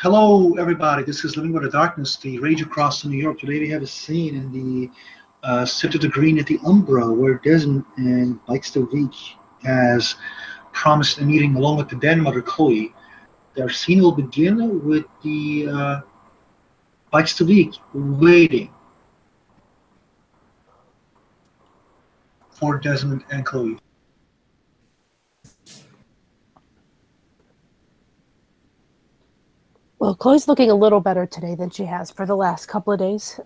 Hello, everybody. This is Living with the Darkness, the Rage Across New York. Today we have a scene in the City of the Green at the Umbra, where Desmond and Bites the Week has promised a meeting along with the den mother Chloe. Their scene will begin with the Bites the Week waiting for Desmond and Chloe. Well, Chloe's looking a little better today than she has for the last couple of days.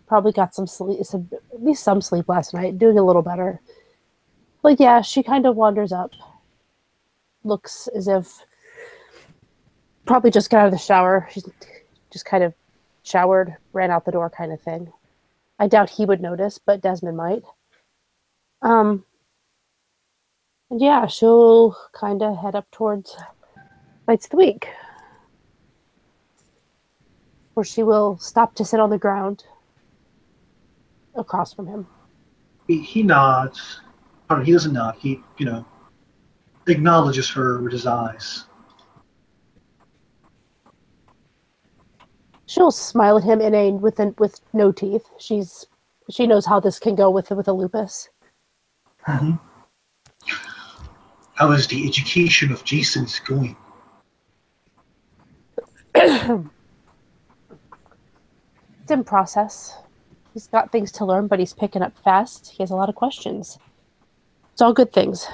Probably got some sleep, at least some sleep last night, doing a little better. But yeah, she kind of wanders up, looks as if probably just got out of the shower. She's just kind of showered, ran out the door kind of thing. I doubt he would notice, but Desmond might. And yeah, she'll kind of head up towards Bites the Week, where she will stop to sit on the ground across from him. He nods. Pardon, he doesn't nod. He, acknowledges her with his eyes. She'll smile at him with no teeth. She knows how this can go with a lupus. Mm-hmm. How is the education of Jason going? It's in process. He's got things to learn, but he's picking up fast. He has a lot of questions. It's all good things.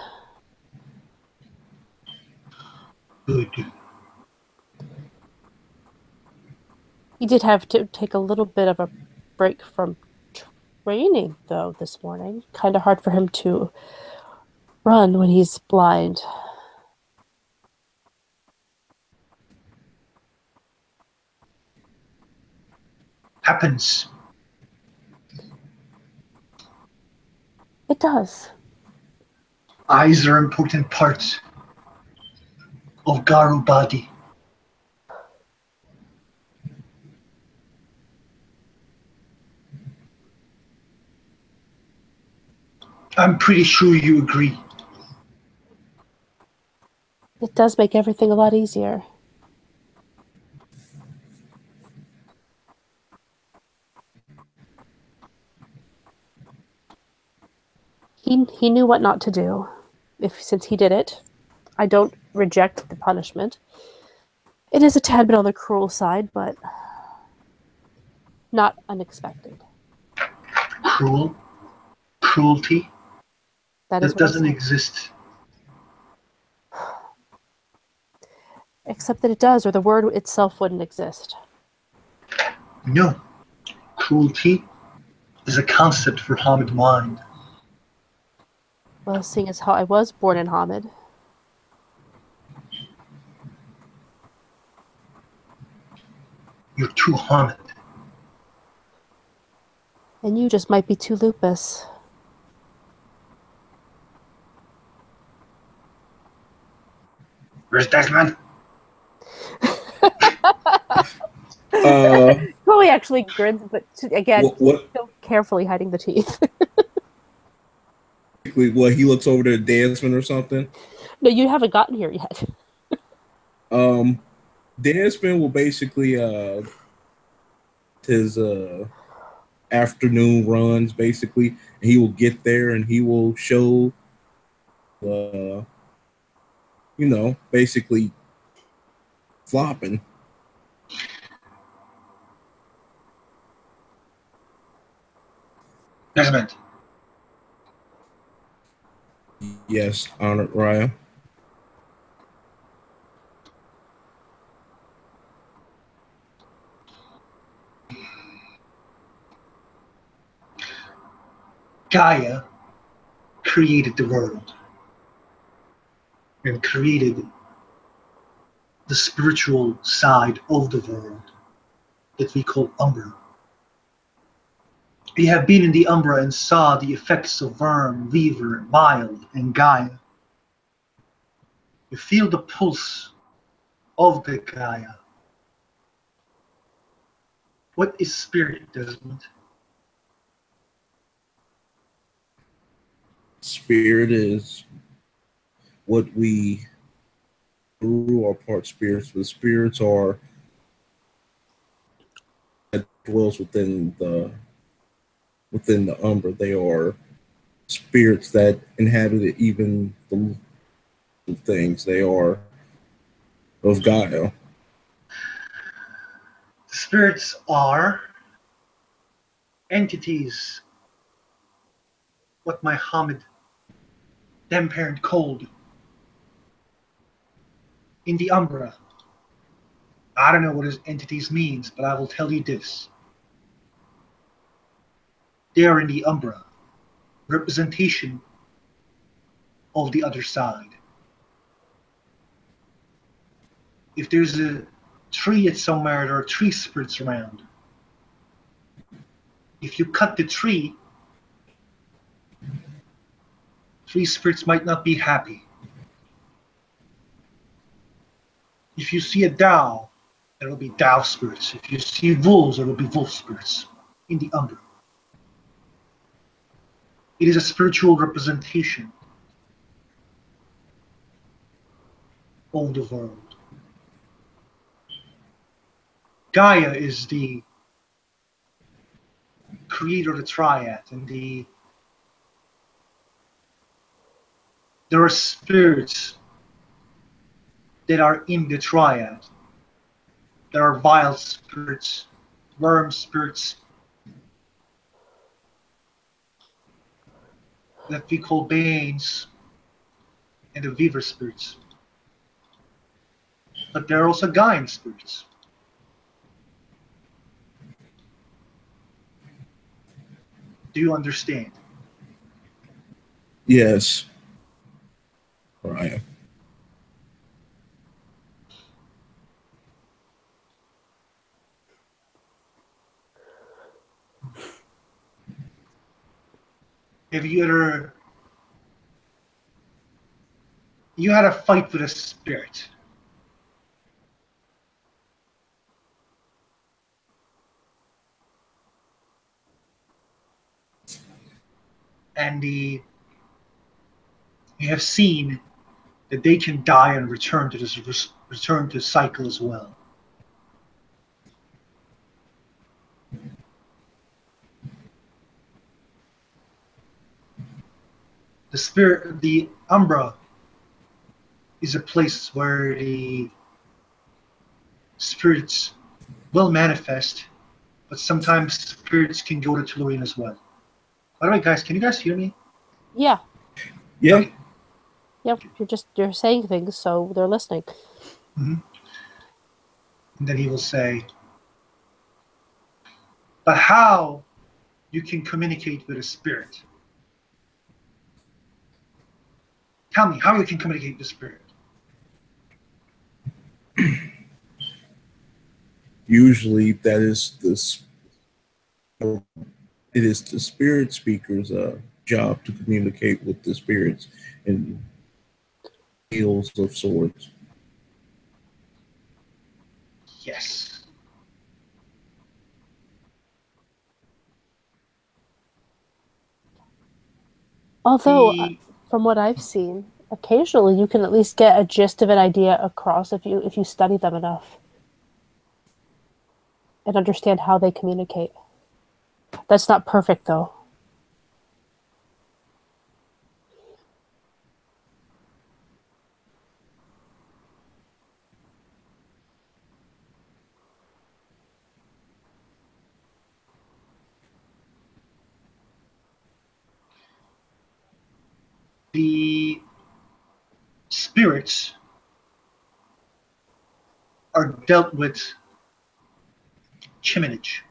Good. He did have to take a little bit of a break from training, though, this morning. Kind of hard for him to run when he's blind. Happens. It does. Eyes are important parts of Garu body. I'm pretty sure you agree. It does make everything a lot easier. He knew what not to do. Since he did it, I don't reject the punishment. It is a tad bit on the cruel side, but not unexpected. Cruelty? That doesn't exist. Except that it does, or the word itself wouldn't exist. No. Cruelty is a concept for Hamid mind. Well, seeing as how I was born in Hamid. You're too Hamid. And you just might be too lupus. Where's Desmond? Chloe actually grins, but again, what? still carefully hiding the teeth. What, he looks over to Desmond or something? No, you haven't gotten here yet. Desmond will basically his afternoon runs basically, and he will get there and he will show basically flopping. Desmond. Yes, Honored Raya. Gaia created the world and created the spiritual side of the world that we call Umbra. We have been in the Umbra and saw the effects of Worm, Weaver, Mild, and Gaia. You feel the pulse of the Gaia. What is spirit, Desmond? Spirit is what we are part spirits, but spirits are dwells within the Umbra. They are spirits that inhabit even the things. They are of Gaia. The spirits are entities, what Muhammad them parent called in the Umbra. I don't know what his entities means, but I will tell you this. They are in the Umbra, representation of the other side. If there's a tree at somewhere, there are tree spirits around. If you cut the tree spirits might not be happy. If you see a Tao, there will be Tao spirits. If you see wolves, there will be wolf spirits in the Umbra. It is a spiritual representation of the world. Gaia is the creator of the triad, and there are spirits that are in the triad. There are vile spirits, worm spirits that we call Banes, and the Weaver spirits. But there are also Gaian spirits. Do you understand? Yes, Ryan. Have you ever you had a fight with a spirit? And you have seen that they can die and return to this return to cycle as well. The Umbra is a place where the spirits will manifest, but sometimes spirits can go to Tellurian as well. By the way, guys, can you guys hear me? Yeah. Yeah. Okay. Yep. You're saying things, so they're listening. Mm-hmm. And then he will say, but how you can communicate with a spirit? Tell me how you can communicate with a spirit. Usually, that is it is the spirit speaker's job to communicate with the spirits and deals of sorts. Yes. Although, The from what I've seen, occasionally you can at least get a gist of an idea across if you study them enough and understand how they communicate. That's not perfect, though. the spirits are dealt with chiminage.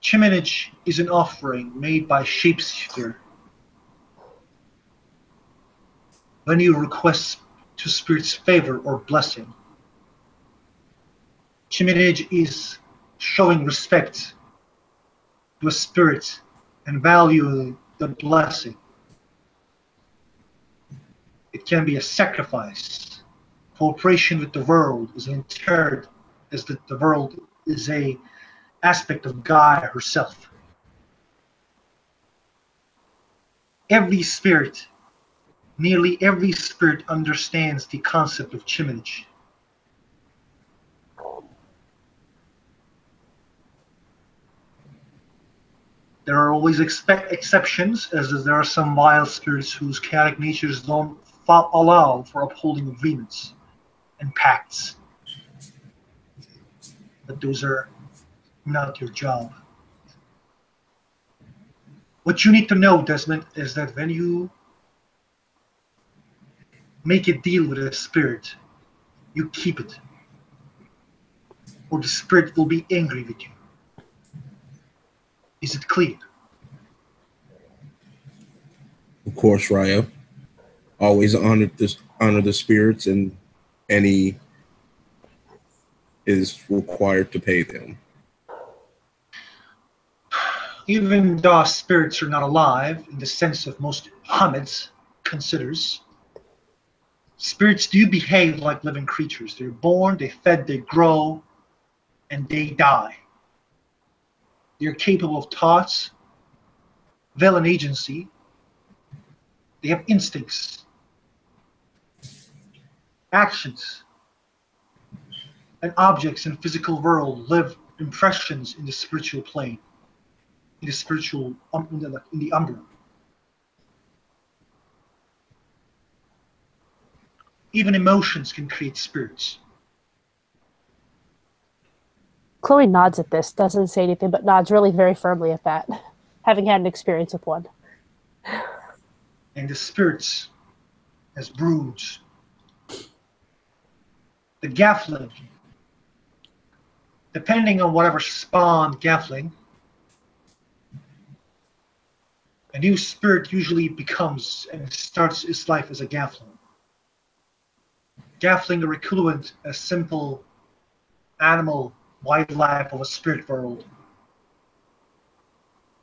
Chiminage is an offering made by shapeshifter when you request to spirit's favor or blessing. Chiminage is showing respect to a spirit and value the blessing. It can be a sacrifice. Cooperation with the world is interred as the world is a aspect of Gaia herself. Every spirit, nearly every spirit understands the concept of chiminage. There are always exceptions, as there are some wild spirits whose chaotic natures don't allow for upholding agreements and pacts. But those are not your job. What you need to know, Desmond, is that when you make a deal with a spirit, you keep it, or the spirit will be angry with you. Is it clear? Of course, Raya. Always honor the spirits, and any is required to pay them. Even though spirits are not alive in the sense of most Hamids considers, spirits do behave like living creatures. They're born, they fed, they grow, and they die. They're capable of thoughts, will and agency. They have instincts, actions, and objects in the physical world live impressions in the spiritual plane, in the spiritual, in the umbra. Even emotions can create spirits. Chloe nods at this, doesn't say anything, but nods really very firmly at that, having had an experience with one. And the spirits as broods. The Gaffling, depending on whatever spawned Gaffling, a new spirit usually becomes and starts its life as a Gaffling. Gaffling are equivalent a simple animal wildlife of a spirit world,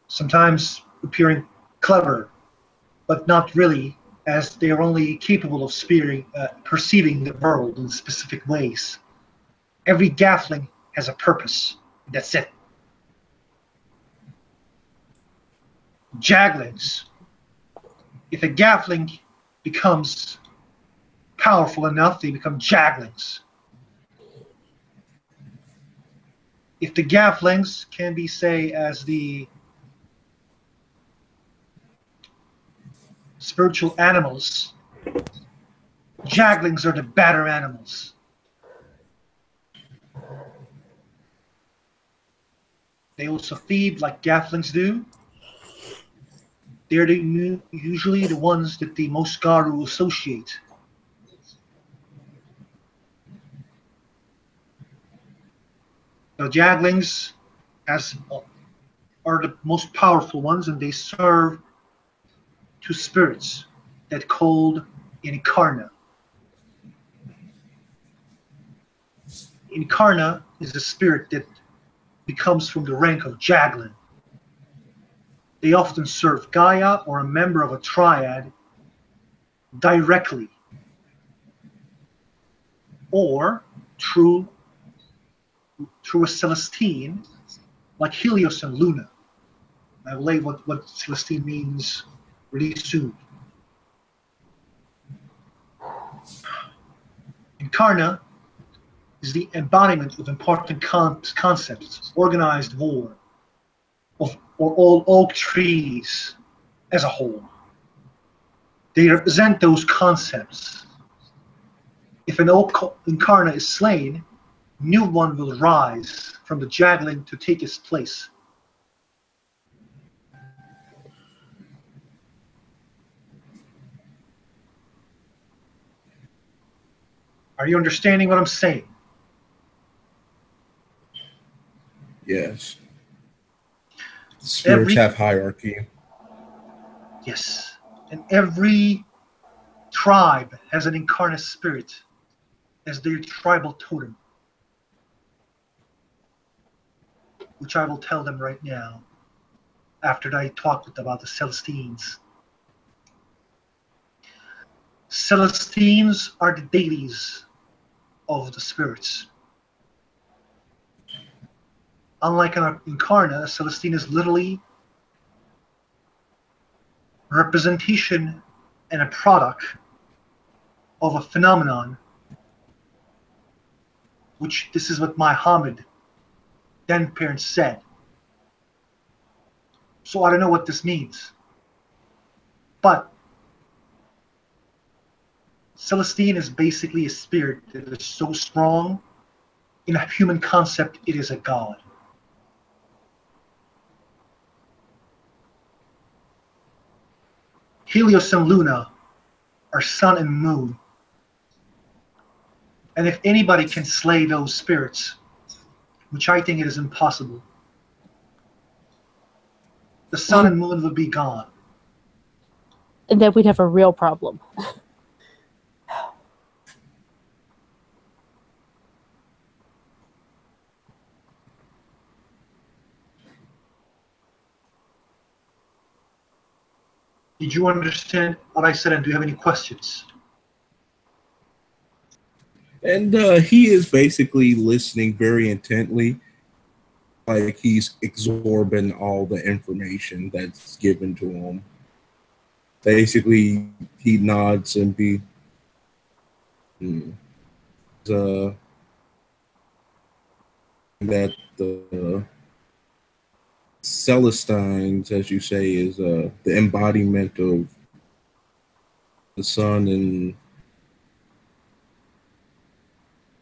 sometimes appearing clever, but not really, as they are only capable of perceiving the world in specific ways. Every Gaffling has a purpose. That's it. Jaglings. If a Gaffling becomes powerful enough, they become Jaglings. If the Gafflings can be, say, as the spiritual animals, Jaglings are the better animals. They also feed like Gafflings do. They're usually the ones that the most Garu associate. The Jaglings are the most powerful ones, and they serve to spirits that called Incarna. Incarna is a spirit that becomes from the rank of Jaglin. They often serve Gaia or a member of a triad directly, or through a Celestine like Helios and Luna. I will lay what Celestine means really soon. Incarna is the embodiment of important concepts, organized war, or all oak trees as a whole. They represent those concepts. If an oak Incarna is slain, new one will rise from the Jagling to take its place. Are you understanding what I'm saying? Yes. Spirits have hierarchy. Yes. And every tribe has an incarnate spirit as their tribal totem, which I will tell them right now after I talk with them about the Celestines. Celestines are the deities of the spirits. Unlike an Incarna, a Celestine is literally a representation and a product of a phenomenon, which this is what my Hamid then parents said. So I don't know what this means. But Celestine is basically a spirit that is so strong, in a human concept, it is a god. Helios and Luna are sun and moon. And if anybody can slay those spirits, which I think it is impossible, the sun and moon will be gone. And then we'd have a real problem. Did you understand what I said, and do you have any questions? And he is basically listening very intently, like he's absorbing all the information that's given to him. Basically, he nods and that the Celestines, as you say, is the embodiment of the sun and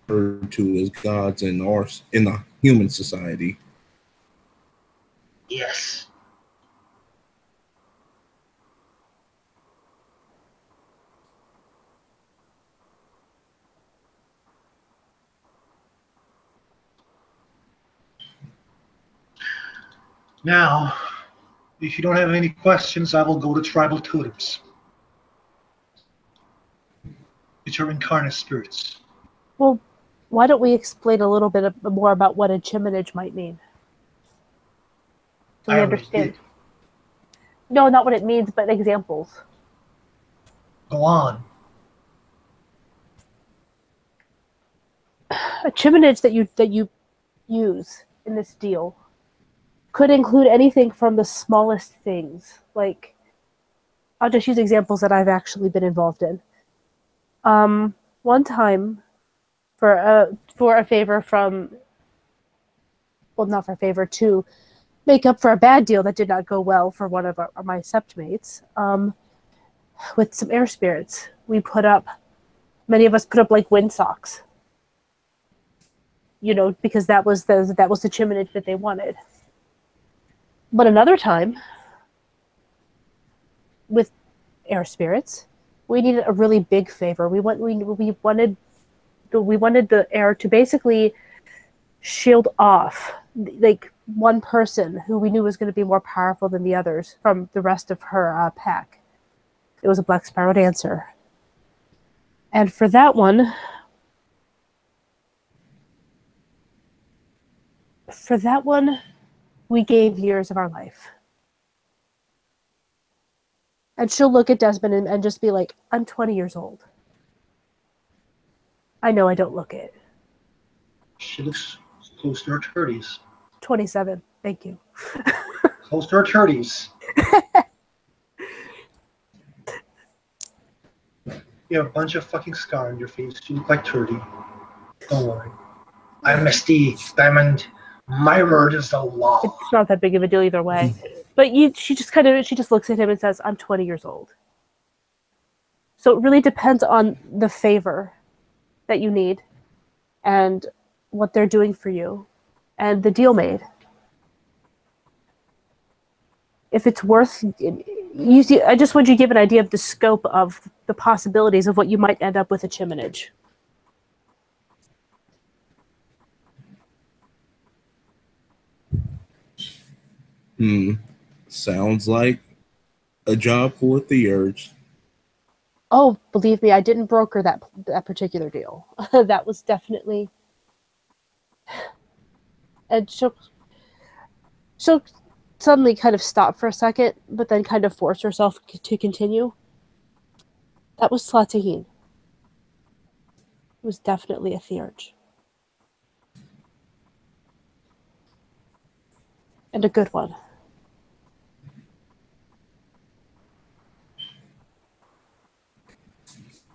referred to as gods in the human society. Yes. Now, if you don't have any questions, I will go to tribal totems, which are incarnate spirits. Well, why don't we explain a little bit more about what a chiminage might mean? So we understand. No, not what it means, but examples. Go on. A chiminage that you use in this deal could include anything from the smallest things. Like, I'll just use examples that I've actually been involved in. One time, for a favor from, well, not for a favor, to make up for a bad deal that did not go well for one of my septmates, with some air spirits, many of us put up like wind socks. You know, because that was the chiminage that they wanted. But another time, with air spirits, we needed a really big favor. We wanted the air to basically shield off like one person who we knew was going to be more powerful than the others from the rest of her pack. It was a Black Sparrow dancer, and for that one, we gave years of our life. And she'll look at Desmond and just be like, I'm 20 years old. I know I don't look it. She looks close to her 30s. 27. Thank you. Close to her 30s. You have a bunch of fucking scar on your face. You look like 30. Don't worry. I'm Misty, Diamond. My word is the law. It's not that big of a deal either way. But she just looks at him and says, I'm 20 years old. So it really depends on the favor that you need and what they're doing for you and the deal made. If it's worth, I just want you to give an idea of the scope of the possibilities of what you might end up with a chiminage. Sounds like a job for theurge. Oh, believe me, I didn't broker that particular deal. That was definitely, and she'll suddenly kind of stop for a second, but then kind of force herself to continue. That was Slataheen. It was definitely a theurge. And a good one.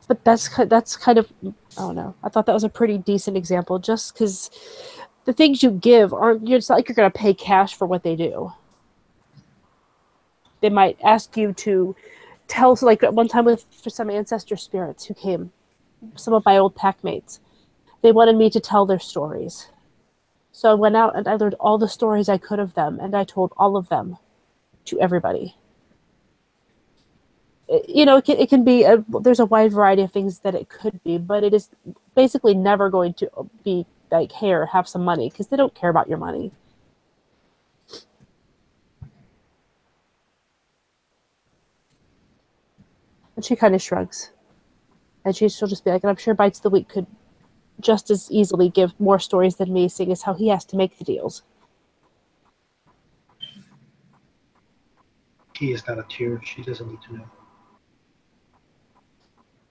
But that's kind of, I don't know. I thought that was a pretty decent example, just because the things you give aren't. It's not like you're going to pay cash for what they do. They might ask you to tell, like one time for some ancestor spirits who came, some of my old pack mates, they wanted me to tell their stories. So I went out and I learned all the stories I could of them, and I told all of them to everybody. It can be, there's a wide variety of things that it could be, but it is basically never going to be like, here, have some money, because they don't care about your money. And she kind of shrugs. And she'll just be like, and I'm sure Bites the Week could just as easily give more stories than me, seeing as how he has to make the deals. He is not a tier. She doesn't need to know.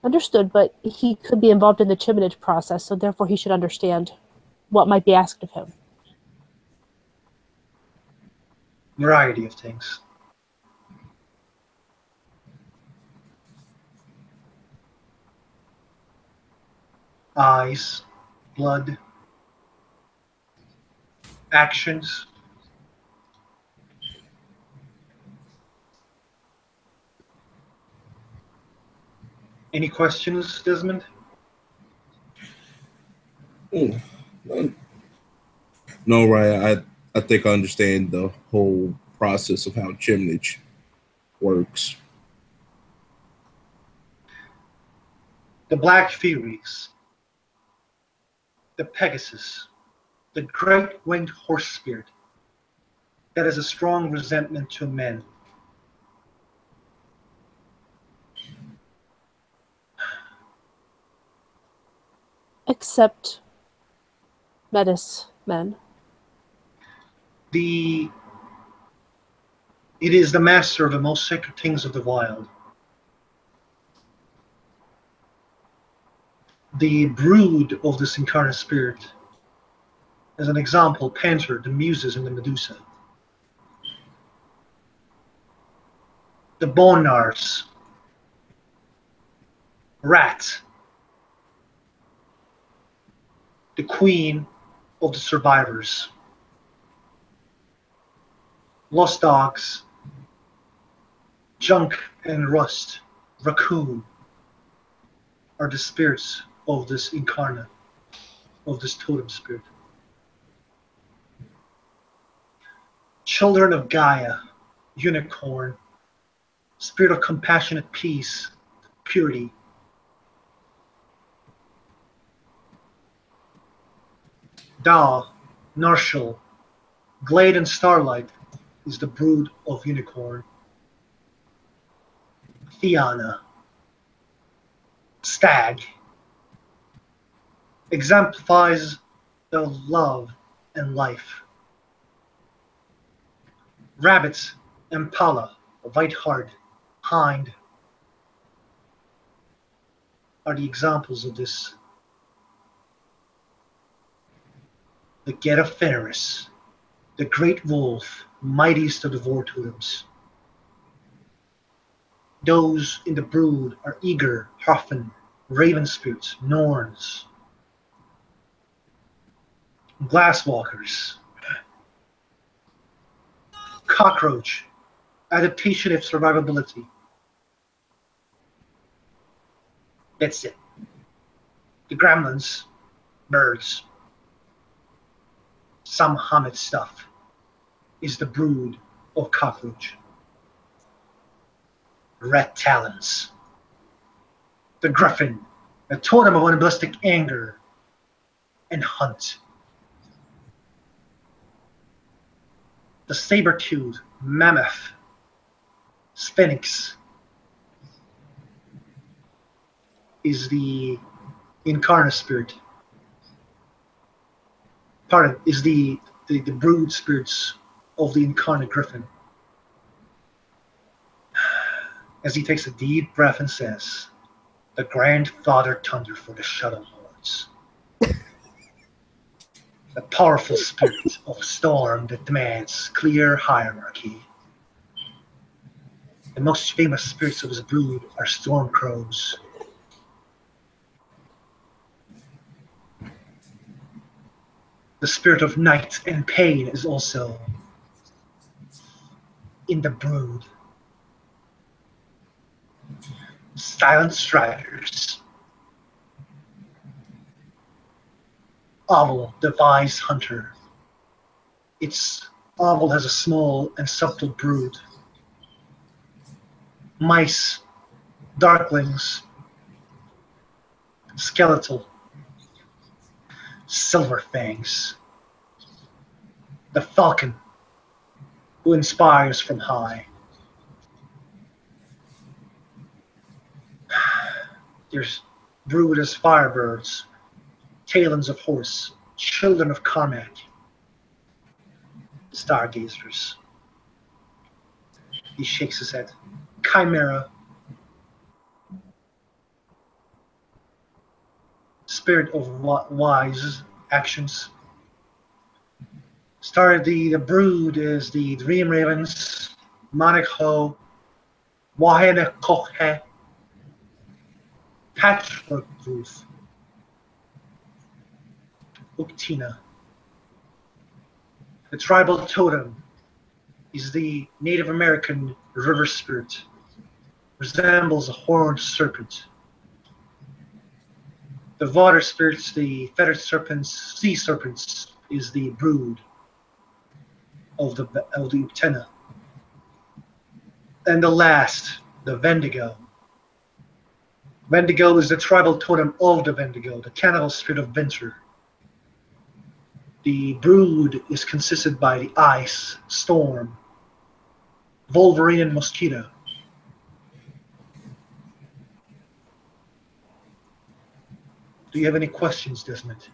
Understood, but he could be involved in the chiminage process, so therefore he should understand what might be asked of him. Variety of things. Eyes, blood, actions. Any questions, Desmond? No, right. I think I understand the whole process of how chimnage works. The Black Furies, the Pegasus, the great winged horse spirit that has a strong resentment to men. Except Metis men. It is the master of the most sacred things of the wild. The brood of this incarnate spirit, as an example, Panther, the Muses, and the Medusa. The Bonars, Rat, the Queen of the Survivors. Lost Dogs, Junk and Rust, Raccoon are the spirits of this incarnate, of this totem spirit. Children of Gaia, Unicorn, spirit of compassionate peace, purity. Da, Narshal, Glade and Starlight is the brood of Unicorn. Theana, Stag, exemplifies the love and life. Rabbits, Impala, Whiteheart, Hind are the examples of this. The Get of Fenris, the great wolf, mightiest of the Vor totems. Those in the brood are Eager, Huffin, Raven spirits, Norns, Glasswalkers, Cockroach, adaptation of survivability. That's it. The Gremlins, birds. Some Hammett stuff is the brood of Cockroach. Red Talons, the Griffin, a totem of unbustic anger and hunt. The saber-toothed mammoth, Sphinx, is the incarnate spirit. Pardon, is the brood spirits of the incarnate griffin. As he takes a deep breath and says, the grandfather thunder for the shuttle lords. The powerful spirit of a storm that demands clear hierarchy. The most famous spirits of his brood are storm crows. The spirit of night and pain is also in the brood silent striders. Owl, the wise hunter. Its owl has a small and subtle brood. Mice, darklings, skeletal, silver fangs. The falcon, who inspires from high. There's brood as firebirds, talons of horse, children of Carmack, stargazers. He shakes his head. Chimera, spirit of wise actions. The brood is the dream ravens, Manik Ho, Wahene Koche, Patchwork Roof, Uktina. The tribal totem is the Native American river spirit, resembles a horned serpent. The water spirits, the feathered serpents, sea serpents, is the brood of the Uktena. And the last, the Wendigo. Wendigo is the tribal totem of the Wendigo, the cannibal spirit of winter. The brood is consisted by the ice, storm, Wolverine, and mosquito. Do you have any questions, Desmond?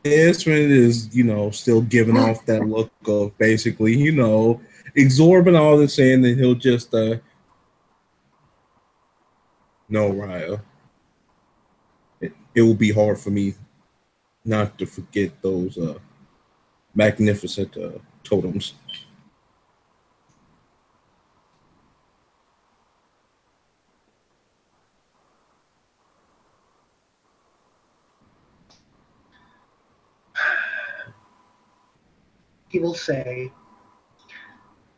Desmond is, still giving off that look of basically, absorbing all this in, and he'll just, no, Raya. It will be hard for me not to forget those magnificent totems. He will say,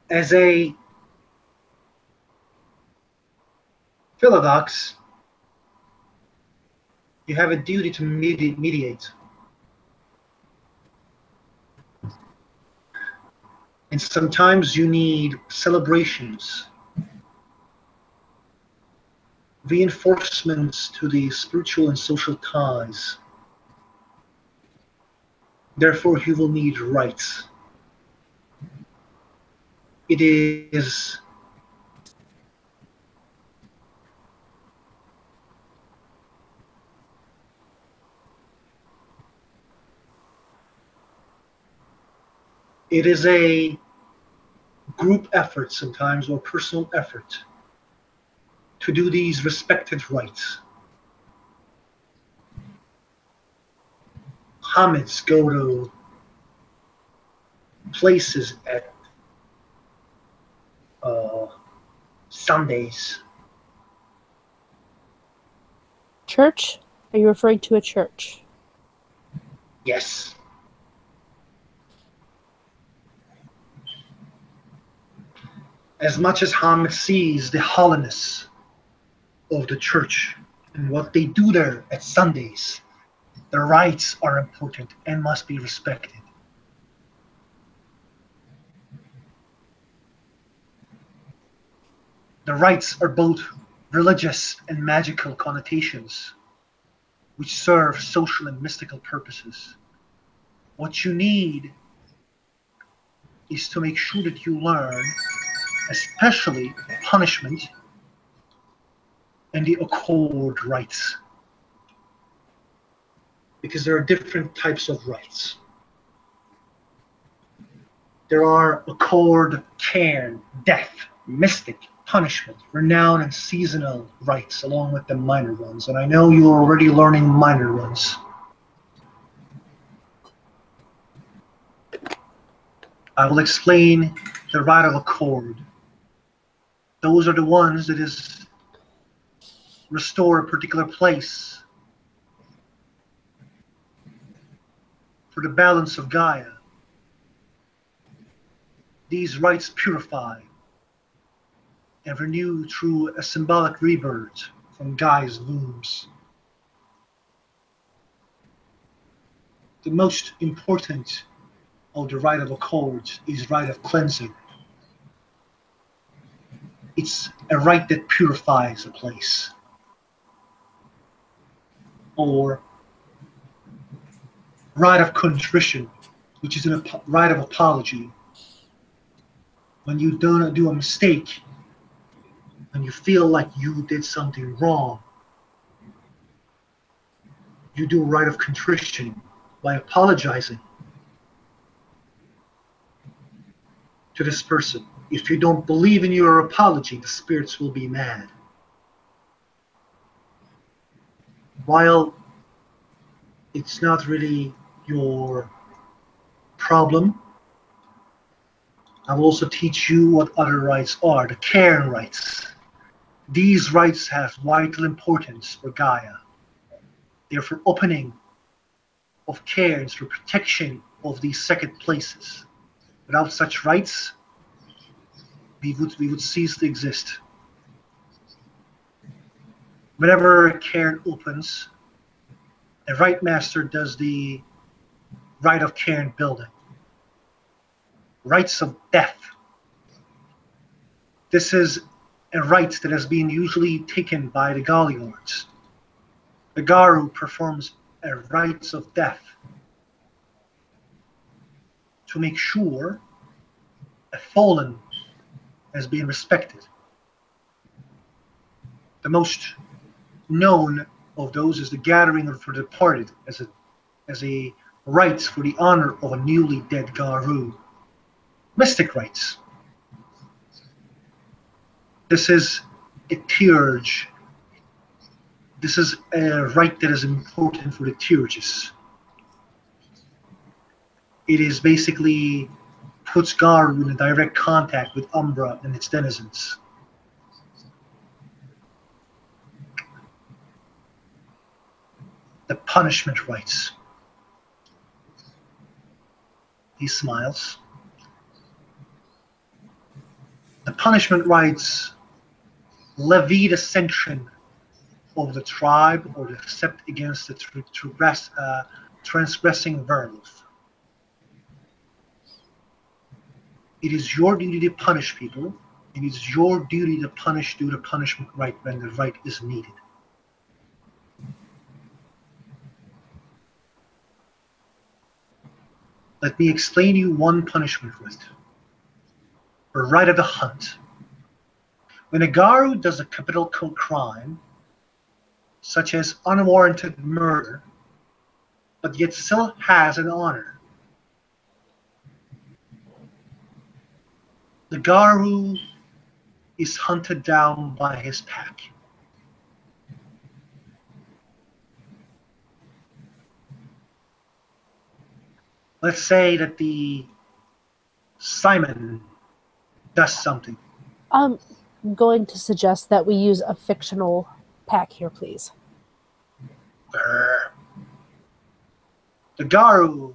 as a Philodox, you have a duty to mediate. And sometimes you need celebrations, reinforcements to the spiritual and social ties. Therefore, you will need rites. It is a group effort sometimes, or personal effort, to do these respected rites. Homage go to places at Sundays. Church? Are you referring to a church? Yes. As much as Hamid sees the hollowness of the church and what they do there at Sundays, the rites are important and must be respected. The rites are both religious and magical connotations, which serve social and mystical purposes. What you need is to make sure that you learn, especially punishment and the accord rites. Because there are different types of rites. There are accord, cairn, death, mystic, punishment, renown, and seasonal rites, along with the minor ones. And I know you're already learning minor ones. I will explain the rite of accord. Those are the ones that is restore a particular place for the balance of Gaia. These rites purify, and renew through a symbolic rebirth from Gaia's wombs. The most important of the rite of accords is rite of cleansing. It's a rite that purifies a place. Or rite of contrition, which is a rite of apology. When you don't do a mistake, and you feel like you did something wrong, you do a rite of contrition by apologizing to this person. If you don't believe in your apology, the spirits will be mad. While it's not really your problem, I will also teach you what other rites are, the cairn rites. These rites have vital importance for Gaia. They're for opening of cairns, for protection of these sacred places. Without such rites, we would cease to exist. Whenever a cairn opens, a rite master does the rite of cairn building. Rites of death. This is a rite that has been usually taken by the Galliards. The Garu performs a rites of death to make sure a fallen has been respected. The most known of those is the gathering for the departed as a rites for the honor of a newly dead Garu. Mystic rites. This is a Theurge. This is a rite that is important for the Theurges. It is basically puts Garu in direct contact with Umbra and its denizens. The punishment rites. He smiles. The punishment rites levy the sanction of the tribe or the sept against the transgressing werewolf. It is your duty to punish people, and it is your duty to do the punishment rite when the rite is needed. Let me explain to you one punishment rite. A rite of the hunt. When a Garu does a capital crime, such as unwarranted murder, but yet still has an honor, the Garu is hunted down by his pack. Let's say that the Simon does something. I'm going to suggest that we use a fictional pack here, please. The Garu,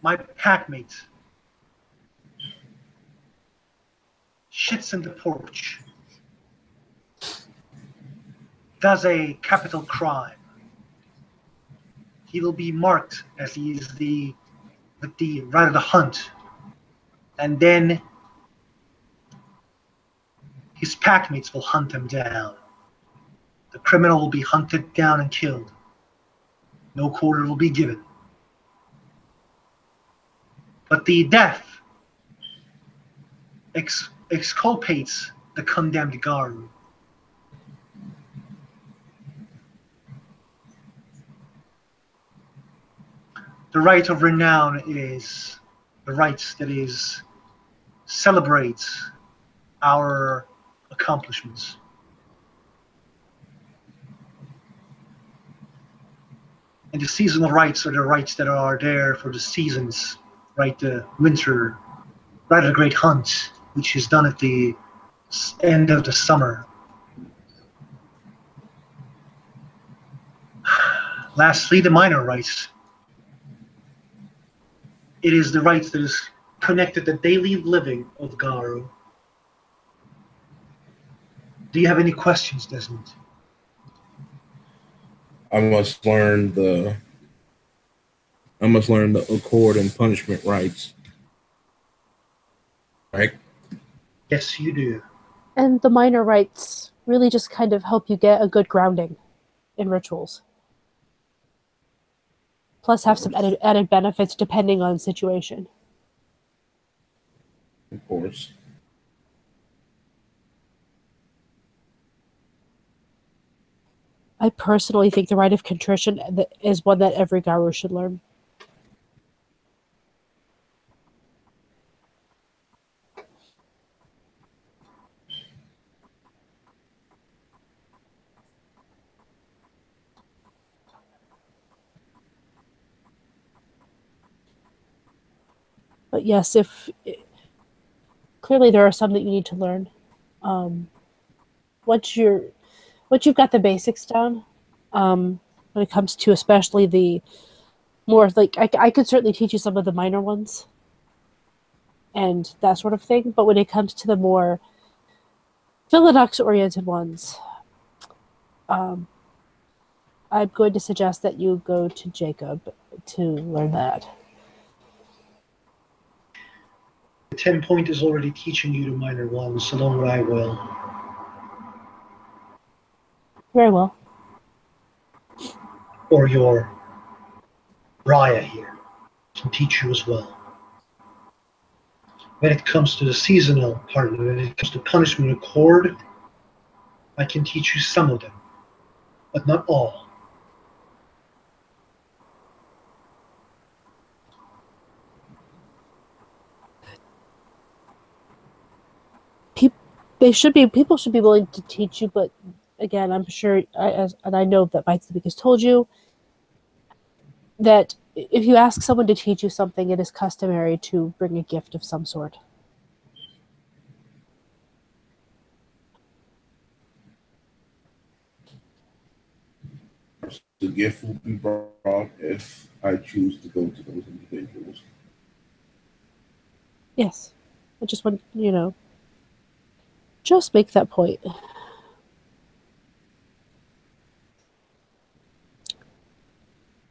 my packmate, shits in the porch, does a capital crime. He will be marked as he is with the rite of the hunt, and then his packmates will hunt him down. The criminal will be hunted down and killed. No quarter will be given. But the death exculpates the condemned Garu. The rite of renown is the rite that celebrates our accomplishments. And the seasonal rites are the rites that are there for the seasons, right? The winter, right? The Great Hunt, which is done at the end of the summer. Lastly, the minor rites. It is the rites that is connected to the daily living of Garu, Do you have any questions, Desmond? I must learn the accord and punishment rites. Right? Yes, you do. And the minor rites really just kind of help you get a good grounding in rituals. Plus have some added benefits depending on situation. Of course. I personally think the rite of contrition is one that every Garu should learn. But yes, clearly there are some that you need to learn. Once you've got the basics down, when it comes to especially the more like I could certainly teach you some of the minor ones and that sort of thing. But when it comes to the more Philodox oriented ones, I'm going to suggest that you go to Jacob to learn that. The 10-point is already teaching you the minor ones, along with I will. Very well. Or your Raya here can teach you as well. When it comes to the seasonal part of it, when it comes to punishment accord, I can teach you some of them, but not all. People should be willing to teach you, but again, I'm sure, and I know that Mike Speak has told you that if you ask someone to teach you something, it is customary to bring a gift of some sort. The gift will be brought if I choose to go to those individuals. Yes, I just want just make that point.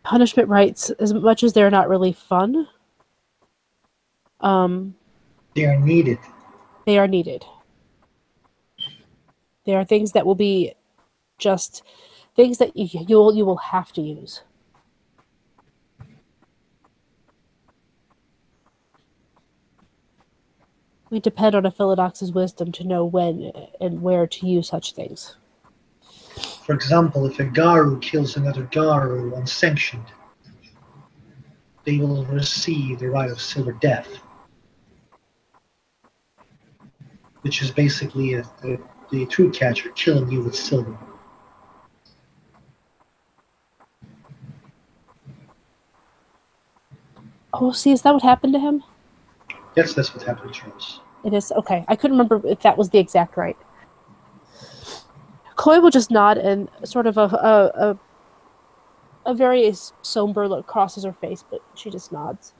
Punishment rites, as much as they're not really fun, they are needed. They are needed. They are things that will be just things that you will have to use. We depend on a Philodox's wisdom to know when and where to use such things. For example, if a Garu kills another Garu unsanctioned, they will receive the rite of silver death, which is basically the true catcher killing you with silver. Oh, see, is that what happened to him? Yes, that's what happened to Charles. It is okay. I couldn't remember if that was the exact right. Chloe will just nod and sort of a very somber look crosses her face, but she just nods.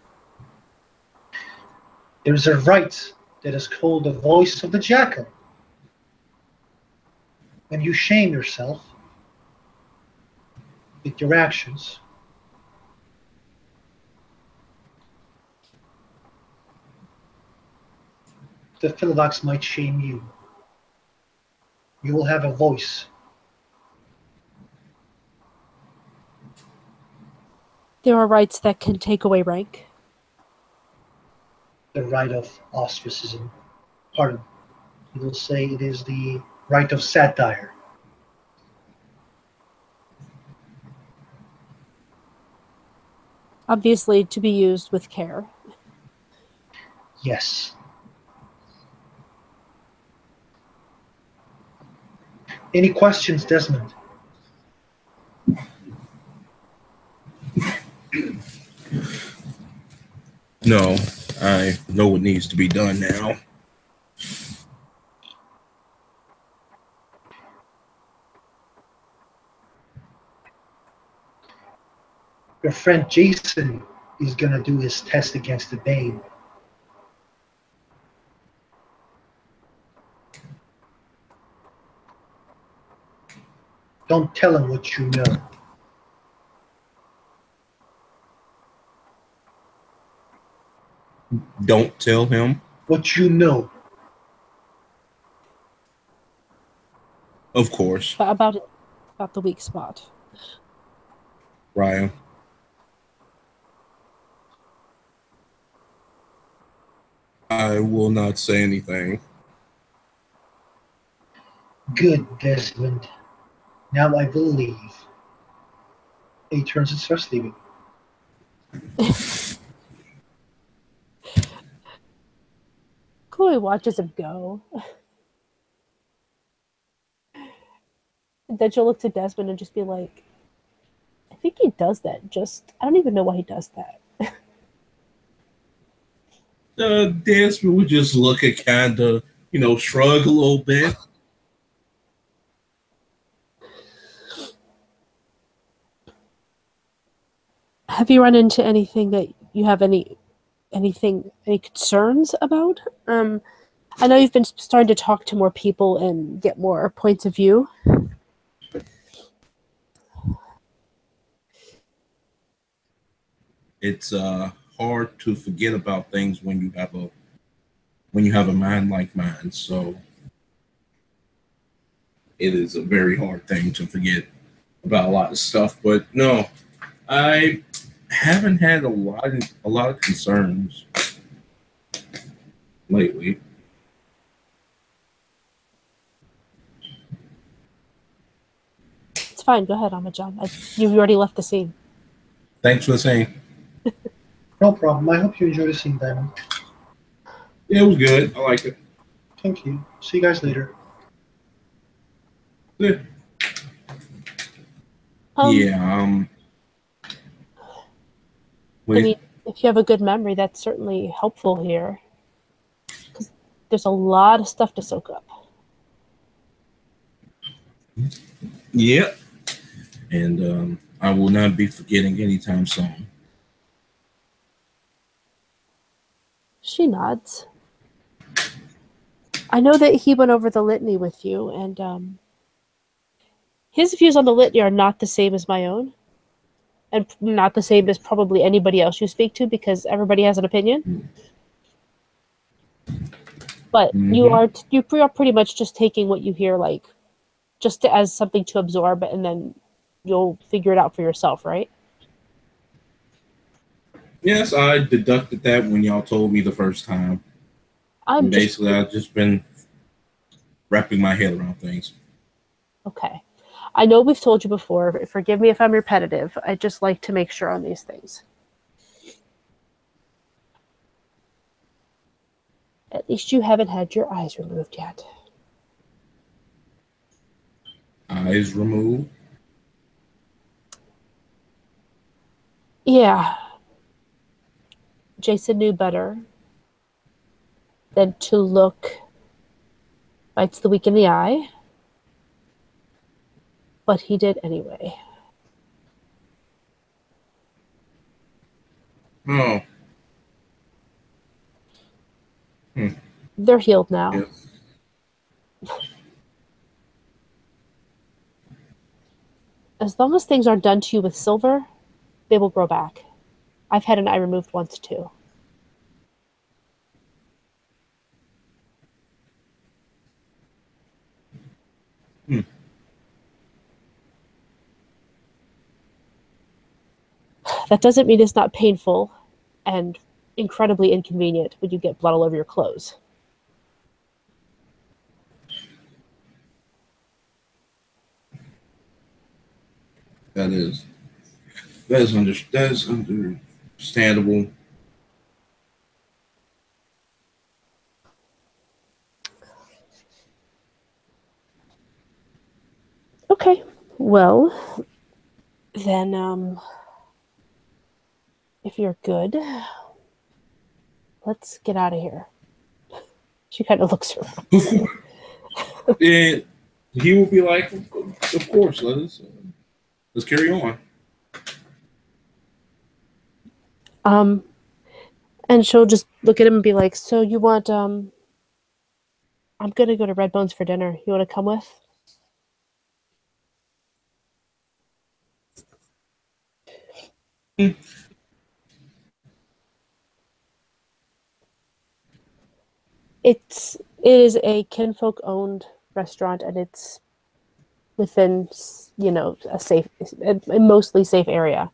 There is a rite that is called the voice of the jackal. When you shame yourself with your actions, the Philodox might shame you. You will have a voice. There are rites that can take away rank. The rite of ostracism. Pardon. You will say it is the rite of satire. Obviously, to be used with care. Yes. Any questions, Desmond? No, I know what needs to be done now. Your friend Jason is going to do his test against the Bane. Don't tell him what you know. Don't tell him. What you know. Of course, But about the weak spot. Ryan. I will not say anything. Good, Desmond. Now I will leave. He turns and starts leaving. Chloe watches him go. And then she'll look to Desmond and just be like, I think he does that. I don't even know why he does that. Desmond would just look at kind of, shrug a little bit. Have you run into anything that you have any concerns about? I know you've been starting to talk to more people and get more points of view. It's hard to forget about things when you have a mind like mine. So it is a very hard thing to forget about a lot of stuff. But no, I haven't had a lot of concerns lately. It's fine. Go ahead, Amajan. You've already left the scene. Thanks for saying. No problem. I hope you enjoyed the scene, Diamond. Yeah, it was good. I like it. Thank you. See you guys later. Yeah. I mean, if you have a good memory, that's certainly helpful here. Because there's a lot of stuff to soak up. Yeah. And I will not be forgetting anytime soon. She nods. I know that he went over the litany with you, and his views on the litany are not the same as my own, and not the same as probably anybody else you speak to, because everybody has an opinion. But you are pretty much just taking what you hear, like, just as something to absorb, and then you'll figure it out for yourself, right? Yes, I deducted that when y'all told me the first time. I've just been wrapping my head around things. Okay. I know we've told you before. Forgive me if I'm repetitive. I just like to make sure on these things. At least you haven't had your eyes removed yet. Eyes removed? Yeah. Jason knew better than to look bites the weak in the eye, but he did anyway. Oh. They're healed now. Yes. As long as things aren't done to you with silver, they will grow back. I've had an eye removed once too. That doesn't mean it's not painful and incredibly inconvenient when you get blood all over your clothes. That is understandable. Okay. Well, then if you're good, let's get out of here. She kind of looks around. And he will be like, of course, let's carry on. And she'll just look at him and be like, so you want, I'm going to go to Red Bones for dinner. You want to come with? Hmm. It is a kinfolk owned restaurant, and it's within, you know, a mostly safe area.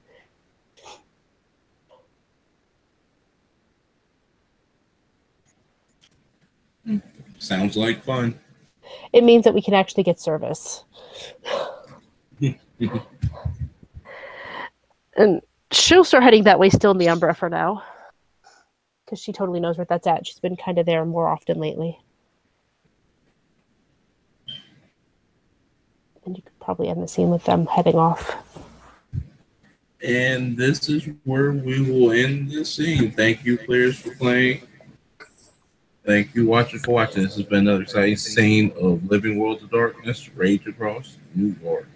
Sounds like fun. It means that we can actually get service. And she'll start heading that way still in the Umbra for now, because she totally knows where that's at. She's been kind of there more often lately. And you could probably end the scene with them heading off. And this is where we will end this scene. Thank you, players, for playing. Thank you, watchers, for watching. This has been another exciting scene of Living Worlds of Darkness, Rage Across New York.